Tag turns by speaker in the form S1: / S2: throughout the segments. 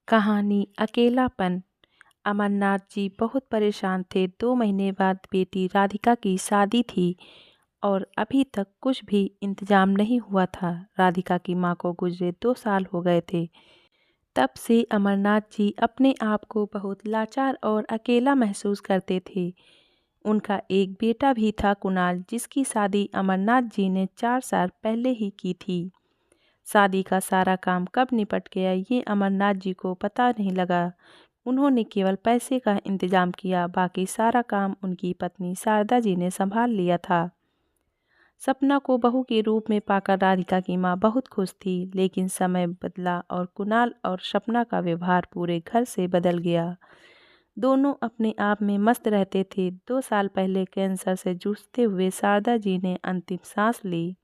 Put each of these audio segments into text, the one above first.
S1: कहानी अकेलापन। अमरनाथ जी बहुत परेशान थे। 2 महीने बाद बेटी राधिका की शादी थी और अभी तक कुछ भी इंतजाम नहीं हुआ था। राधिका की माँ को गुजरे 2 साल हो गए थे। तब से अमरनाथ जी अपने आप को बहुत लाचार और अकेला महसूस करते थे। उनका एक बेटा भी था, कुणाल, जिसकी शादी अमरनाथ जी ने 4 साल पहले ही की थी। शादी का सारा काम कब निपट गया ये अमरनाथ जी को पता नहीं लगा। उन्होंने केवल पैसे का इंतजाम किया, बाकी सारा काम उनकी पत्नी शारदा जी ने संभाल लिया था। सपना को बहू के रूप में पाकर राधिका की माँ बहुत खुश थी, लेकिन समय बदला और कुणाल और सपना का व्यवहार पूरे घर से बदल गया। दोनों अपने आप में मस्त रहते थे। 2 साल पहले कैंसर से जूझते हुए शारदा जी ने अंतिम सांस ली।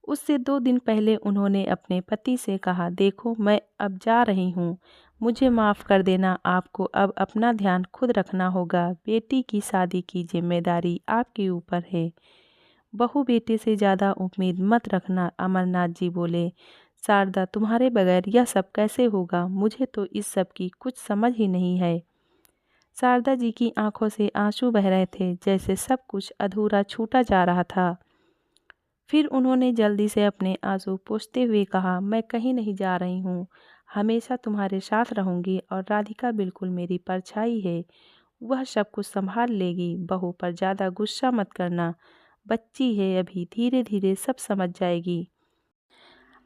S1: उससे 2 दिन पहले उन्होंने अपने पति से कहा, देखो मैं अब जा रही हूँ, मुझे माफ़ कर देना, आपको अब अपना ध्यान खुद रखना होगा। बेटी की शादी की जिम्मेदारी आपके ऊपर है। बहू बेटे से ज़्यादा उम्मीद मत रखना। अमरनाथ जी बोले, शारदा तुम्हारे बगैर यह सब कैसे होगा? मुझे तो इस सब की कुछ समझ ही नहीं है। शारदा जी की आंखों से आंसू बह रहे थे, जैसे सब कुछ अधूरा छूटा जा रहा था। फिर उन्होंने जल्दी से अपने आंसू पोंछते हुए कहा, मैं कहीं नहीं जा रही हूँ, हमेशा तुम्हारे साथ रहूँगी और राधिका बिल्कुल मेरी परछाई है, वह सब कुछ संभाल लेगी। बहू पर ज़्यादा गुस्सा मत करना, बच्ची है अभी, धीरे धीरे सब समझ जाएगी।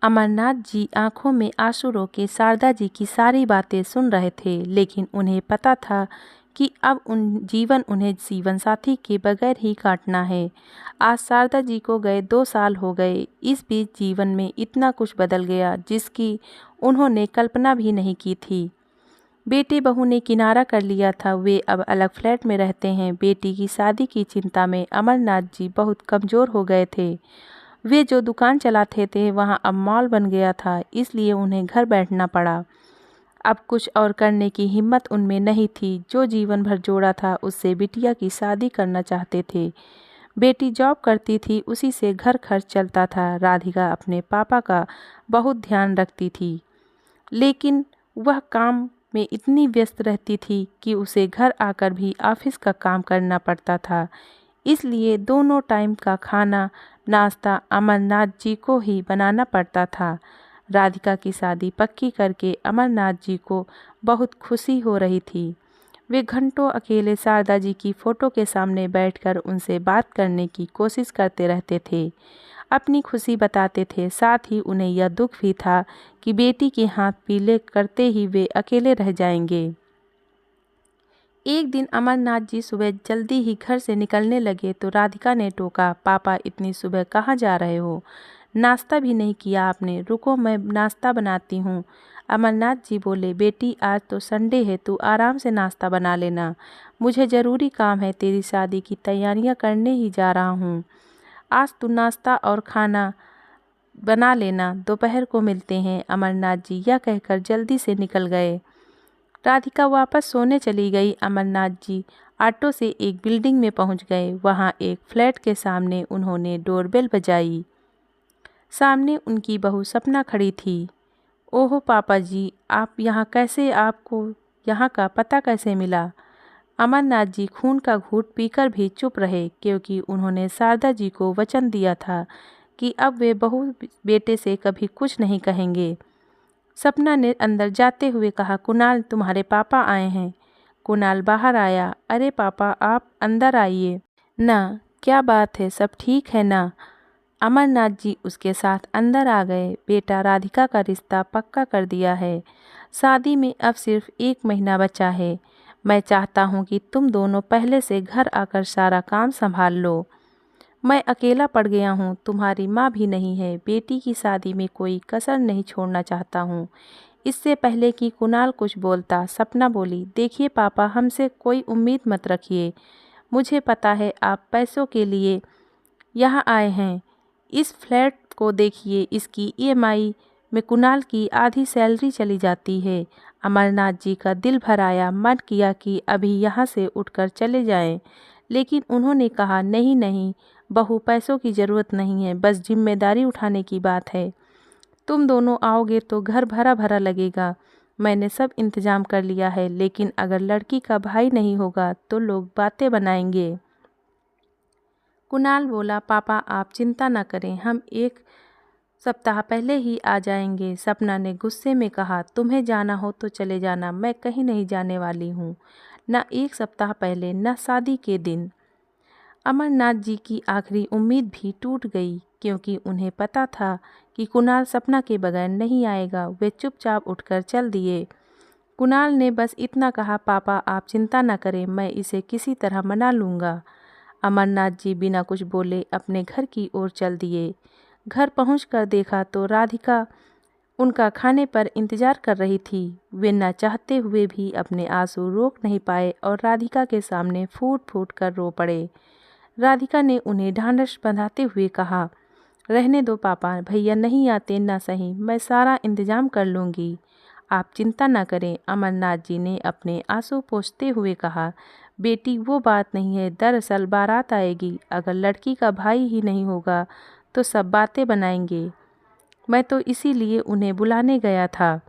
S1: अमरनाथ जी आंखों में आंसू रोके शारदा जी की सारी बातें सुन रहे थे, लेकिन उन्हें पता था कि अब उन्हें जीवन साथी के बगैर ही काटना है। आज शारदा जी को गए 2 साल हो गए। इस बीच जीवन में इतना कुछ बदल गया जिसकी उन्होंने कल्पना भी नहीं की थी। बेटे बहू ने किनारा कर लिया था, वे अब अलग फ्लैट में रहते हैं। बेटी की शादी की चिंता में अमरनाथ जी बहुत कमज़ोर हो गए थे। वे जो दुकान चलाते थे वहाँ अब मॉल बन गया था, इसलिए उन्हें घर बैठना पड़ा। अब कुछ और करने की हिम्मत उनमें नहीं थी। जो जीवन भर जोड़ा था उससे बिटिया की शादी करना चाहते थे। बेटी जॉब करती थी, उसी से घर खर्च चलता था। राधिका अपने पापा का बहुत ध्यान रखती थी, लेकिन वह काम में इतनी व्यस्त रहती थी कि उसे घर आकर भी ऑफिस का काम करना पड़ता था। इसलिए दोनों टाइम का खाना नाश्ता अमरनाथ जी को ही बनाना पड़ता था। राधिका की शादी पक्की करके अमरनाथ जी को बहुत खुशी हो रही थी। वे घंटों अकेले शारदा जी की फ़ोटो के सामने बैठकर उनसे बात करने की कोशिश करते रहते थे, अपनी खुशी बताते थे। साथ ही उन्हें यह दुख भी था कि बेटी के हाथ पीले करते ही वे अकेले रह जाएंगे। एक दिन अमरनाथ जी सुबह जल्दी ही घर से निकलने लगे तो राधिका ने टोका, पापा इतनी सुबह कहाँ जा रहे हो? नाश्ता भी नहीं किया आपने? रुको मैं नाश्ता बनाती हूँ। अमरनाथ जी बोले, बेटी आज तो संडे है, तू आराम से नाश्ता बना लेना, मुझे ज़रूरी काम है, तेरी शादी की तैयारियाँ करने ही जा रहा हूँ। आज तू नाश्ता और खाना बना लेना, दोपहर को मिलते हैं। अमरनाथ जी यह कहकर जल्दी से निकल गए। राधिका वापस सोने चली गई। अमरनाथ जी ऑटो से एक बिल्डिंग में पहुंच गए। वहां एक फ्लैट के सामने उन्होंने डोरबेल बजाई। सामने उनकी बहू सपना खड़ी थी। ओहो पापा जी, आप यहाँ कैसे? आपको यहाँ का पता कैसे मिला? अमरनाथ जी खून का घूंट पीकर भी चुप रहे, क्योंकि उन्होंने शारदा जी को वचन दिया था कि अब वे बहू बेटे से कभी कुछ नहीं कहेंगे। सपना ने अंदर जाते हुए कहा, कुणाल तुम्हारे पापा आए हैं। कुणाल बाहर आया। अरे पापा आप अंदर आइए ना, क्या बात है, सब ठीक है ना? अमरनाथ जी उसके साथ अंदर आ गए। बेटा राधिका का रिश्ता पक्का कर दिया है, शादी में अब सिर्फ 1 महीना बचा है। मैं चाहता हूँ कि तुम दोनों पहले से घर आकर सारा काम संभाल लो। मैं अकेला पड़ गया हूँ, तुम्हारी माँ भी नहीं है। बेटी की शादी में कोई कसर नहीं छोड़ना चाहता हूँ। इससे पहले कि कुणाल कुछ बोलता, सपना बोली, देखिए पापा, हमसे कोई उम्मीद मत रखिए। मुझे पता है आप पैसों के लिए यहाँ आए हैं। इस फ्लैट को देखिए, इसकी ईएमआई में कुणाल की आधी सैलरी चली जाती है। अमरनाथ जी का दिल भर आया, मन किया कि अभी यहाँ से उठकर चले जाएं, लेकिन उन्होंने कहा, नहीं नहीं बहू, पैसों की ज़रूरत नहीं है, बस जिम्मेदारी उठाने की बात है। तुम दोनों आओगे तो घर भरा भरा लगेगा। मैंने सब इंतजाम कर लिया है, लेकिन अगर लड़की का भाई नहीं होगा तो लोग बातें बनाएंगे। कुणाल बोला, पापा आप चिंता न करें, हम 1 सप्ताह पहले ही आ जाएंगे। सपना ने गुस्से में कहा, तुम्हें जाना हो तो चले जाना, मैं कहीं नहीं जाने वाली हूँ, न 1 सप्ताह पहले न शादी के दिन। अमरनाथ जी की आखिरी उम्मीद भी टूट गई, क्योंकि उन्हें पता था कि कुणाल सपना के बगैर नहीं आएगा। वे चुपचाप उठकर चल दिए। कुणाल ने बस इतना कहा, पापा आप चिंता न करें, मैं इसे किसी तरह मना लूँगा। अमरनाथ जी बिना कुछ बोले अपने घर की ओर चल दिए। घर पहुंचकर देखा तो राधिका उनका खाने पर इंतजार कर रही थी। वे न चाहते हुए भी अपने आंसू रोक नहीं पाए और राधिका के सामने फूट फूट कर रो पड़े। राधिका ने उन्हें ढांढस बंधाते हुए कहा, रहने दो पापा, भैया नहीं आते ना सही, मैं सारा इंतजाम कर लूँगी, आप चिंता न करें। अमरनाथ जी ने अपने आंसू पोंछते हुए कहा, बेटी वो बात नहीं है, दरअसल बारात आएगी, अगर लड़की का भाई ही नहीं होगा तो सब बातें बनाएंगे, मैं तो इसीलिए उन्हें बुलाने गया था।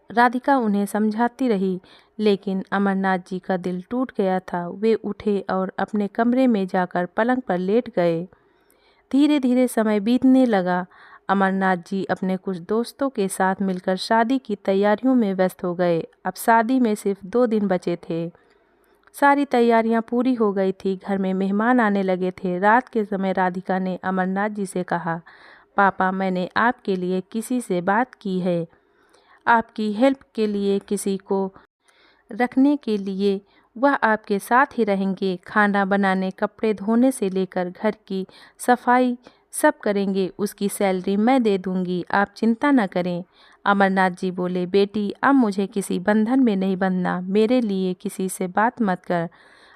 S1: राधिका उन्हें समझाती रही, लेकिन अमरनाथ जी का दिल टूट गया था। वे उठे और अपने कमरे में जाकर पलंग पर लेट गए। धीरे धीरे समय बीतने लगा। अमरनाथ जी अपने कुछ दोस्तों के साथ मिलकर शादी की तैयारियों में व्यस्त हो गए। अब शादी में सिर्फ 2 दिन बचे थे। सारी तैयारियां पूरी हो गई थी। घर में मेहमान आने लगे थे। रात के समय राधिका ने अमरनाथ जी से कहा, पापा मैंने आपके लिए किसी से बात की है, आपकी हेल्प के लिए, किसी को रखने के लिए। वह आपके साथ ही रहेंगे, खाना बनाने, कपड़े धोने से लेकर घर की सफाई सब करेंगे। उसकी सैलरी मैं दे दूंगी, आप चिंता न करें। अमरनाथ जी बोले, बेटी अब मुझे किसी बंधन में नहीं बंधना, मेरे लिए किसी से बात मत कर।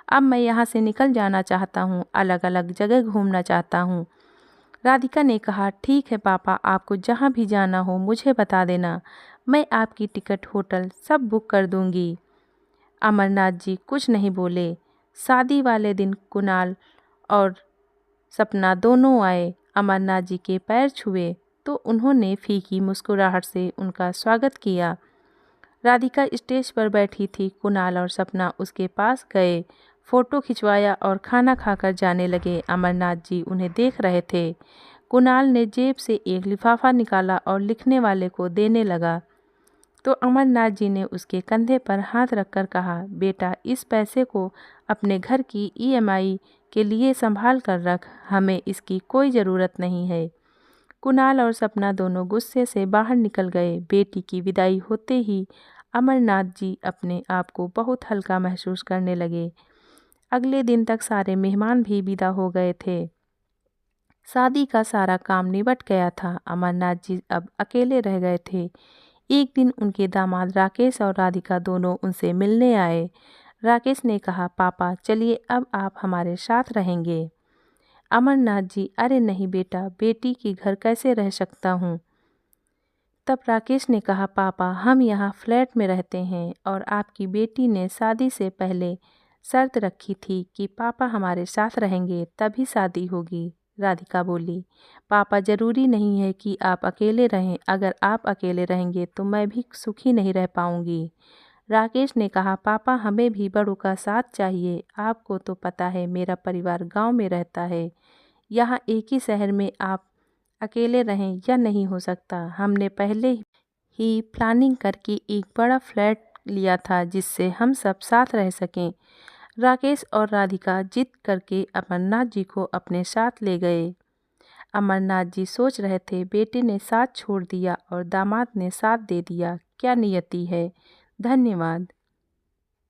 S1: अब मैं यहाँ से निकल जाना चाहता हूँ, अलग अलग जगह घूमना चाहता हूँ। राधिका ने कहा, ठीक है पापा, आपको जहाँ भी जाना हो मुझे बता देना, मैं आपकी टिकट, होटल सब बुक कर दूंगी। अमरनाथ जी कुछ नहीं बोले। शादी वाले दिन कुणाल और सपना दोनों आए। अमरनाथ जी के पैर छुए तो उन्होंने फीकी मुस्कुराहट से उनका स्वागत किया। राधिका स्टेज पर बैठी थी। कुणाल और सपना उसके पास गए, फोटो खिंचवाया और खाना खाकर जाने लगे। अमरनाथ जी उन्हें देख रहे थे। कुणाल ने जेब से एक लिफाफा निकाला और लिखने वाले को देने लगा तो अमरनाथ जी ने उसके कंधे पर हाथ रखकर कहा, बेटा इस पैसे को अपने घर की EMI के लिए संभाल कर रख, हमें इसकी कोई ज़रूरत नहीं है। कुणाल और सपना दोनों गुस्से से बाहर निकल गए। बेटी की विदाई होते ही अमरनाथ जी अपने आप को बहुत हल्का महसूस करने लगे। अगले दिन तक सारे मेहमान भी विदा हो गए थे। शादी का सारा काम निबट गया था। अमरनाथ जी अब अकेले रह गए थे। एक दिन उनके दामाद राकेश और राधिका दोनों उनसे मिलने आए। राकेश ने कहा, पापा चलिए अब आप हमारे साथ रहेंगे। अमरनाथ जी, अरे नहीं बेटा, बेटी के घर कैसे रह सकता हूँ। तब राकेश ने कहा, पापा हम यहाँ फ्लैट में रहते हैं और आपकी बेटी ने शादी से पहले शर्त रखी थी कि पापा हमारे साथ रहेंगे तभी शादी होगी। राधिका बोली, पापा ज़रूरी नहीं है कि आप अकेले रहें, अगर आप अकेले रहेंगे तो मैं भी सुखी नहीं रह पाऊंगी। राकेश ने कहा, पापा हमें भी बड़ों का साथ चाहिए, आपको तो पता है मेरा परिवार गांव में रहता है, यहाँ एक ही शहर में आप अकेले रहें यह नहीं हो सकता। हमने पहले ही प्लानिंग करके एक बड़ा फ्लैट लिया था जिससे हम सब साथ रह सकें। राकेश और राधिका जिद करके अमरनाथ जी को अपने साथ ले गए। अमरनाथ जी सोच रहे थे, बेटे ने साथ छोड़ दिया और दामाद ने साथ दे दिया, क्या नियति है। धन्यवाद।